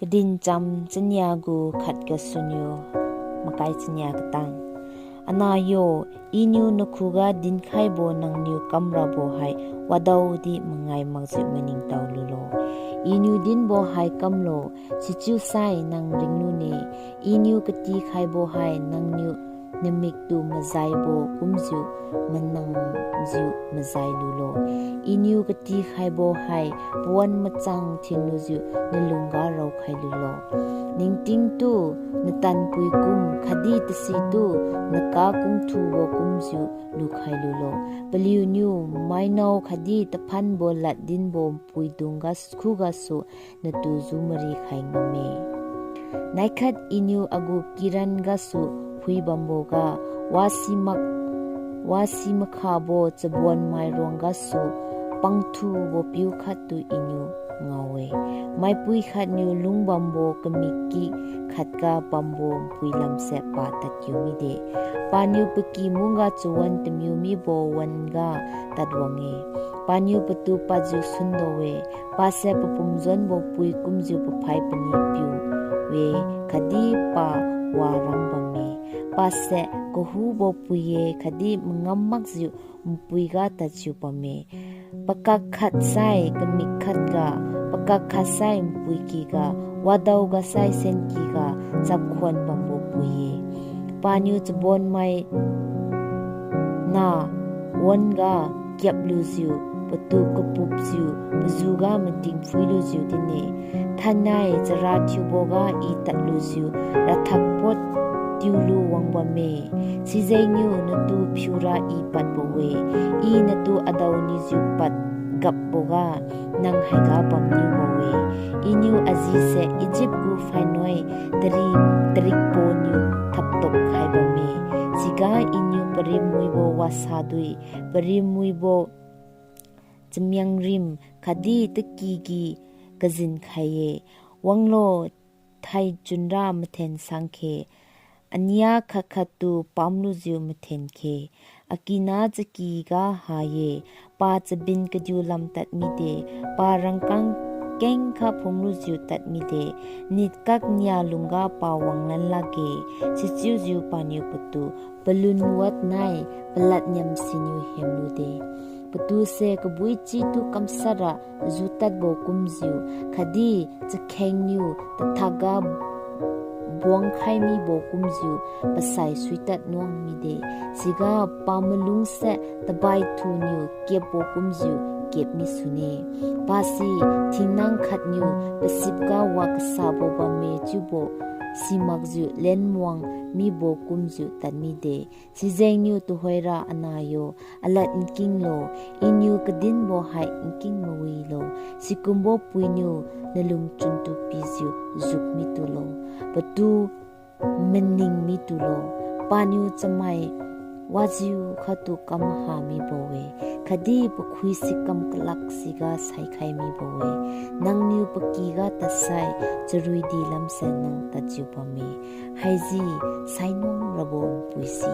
กระดินจำจัญญากูขัดกระสุนยูมาไกจัญญากตังอนายโยอีนิวนคูกาดินไข่โบนังนิวกัมราโบไฮวาดาวดีมังไงมังจิมันิงตาวลุโลอีนิวดินโบไฮกัมโลสิจิวไซนังริงนูเนอีนิวกตีไข่โบไฮนังนิวนมิกตูมาไซโบกุมจิวมันนังจิวมาไซลุโลอีนิวกตีไข่โบไฮปวนมาจังทิงนูจิวนลุงกาเราไข่ลุโลนิงติงตูนตันปุยกุมคดีตสีตูนกากุมทูโบกุมจิวลูไข่ลุโลปลิวนิวไม่นาวคดีตพันโบลัดดินโบปุยดุงกัสคูกัสุนตูจูมรีไข่งเมนายขัดอีนิวอากูกิรันกัสุพุยบัมโบกาวาซิมคาโบจะบวนไมรวงกัสุปังทูโบปิวขัดตูอีนิวงาเวไม่ปุยขัดนิวลุงบัมโบกมิกิขัดกาบัมโบปุยลำเสปาตัดยูมิเดปานิวปกีมุงกาจวนตมิวมิโบวันกาตัดวังเอปานิวปตูปาจูสุนโดเวปาเสปปุมจวนโบปุยกุมจูปไพปนีปิวเวคดีปาวารัมบัมเมปาเสกหูโบปุยเอคดีมงำมักจูมปุยกาตัดจูปเมปกาขัดไซกมิขัดกาปกาขัดไซมปุยกีกาวาดาวกาไซเซนกีกาจับควนบัมโบปุยเอปานิวจะบนไม่นาวันกาเก็บลูจิวประตูกปุบจิวปจูกามันติงฟุยลูจิวดิเนท่านนายจะราทิวโบกาอีตัดลูจิวรัทักปดติวลูวังบะเมซิเจนิวนตูพิวราอีปัดโบเวอีนตูอดาวนิจิวปัดกับโบกานังไฮกาบัมนิวโบเวอีนิวอาจีเซอียิปต์กูไฟนวยตริกโปนิวทับตกไฮบะเมซิกาอีนิวปริมุยโบวาซาดุยปริมุยโบจำยังริมคดีตะกีกีกะจินไขเยวังโลไทยจุนรามเทนสังเคอัญญาคคตูปามลูจิวมเทนเคอากินาจะกีกาหาเยปาจะบินกะดิวลำตัดมิเดปารังกังเก่งข้าพงลูจิวตัดมิเดนิดกักเนียลุงกาปาวังนันลาเกสิจิวจิวปานิวปตูปลุนวัดไนปลัดยำสินิวเฮมลูเดปตูเซกบุยจีตุกัมสระจูตัดโบกุมจิวคดีจะแข่งนิวตะทากาบวงไขมีโบกุมจิวปะไซสุยตัดน้องมีเดสิกาปามลุงเซตะไบทูนิวเก็บโบกุมจิวเก็บมิสุเนปาซีทินังขัดนิวปะสิบกาวากษาโบบะเมจิโบစီမဂဇူလန်မွန်မီဘိုကုမ်ဇူတန်မီဒေစီဇင်းညူတူဟွေရာအနာယိုအလတ်အင်ကင်းလိုအင်ညူကဒင်းဘောဟိုင်အင်ကင်းမဝီလိုစီကုမ်ဘောပွီညူနလုံချွန်တူပီဇူဇုကမီတူလိုပတူမင်းနင်းမီတူလိုပါညူချမိုင်ဝါဇူခတုကမဟာမီဘောဝေခဒီပခွီစီကမ်ကလက်စီဂါဆိုင်ခိုင်မီဘောဝေနန်းညူပကီဂါတဆိုင်จรุยดีลำเสนงตัดจูปมีไฮจีไซนงระบมปุยซี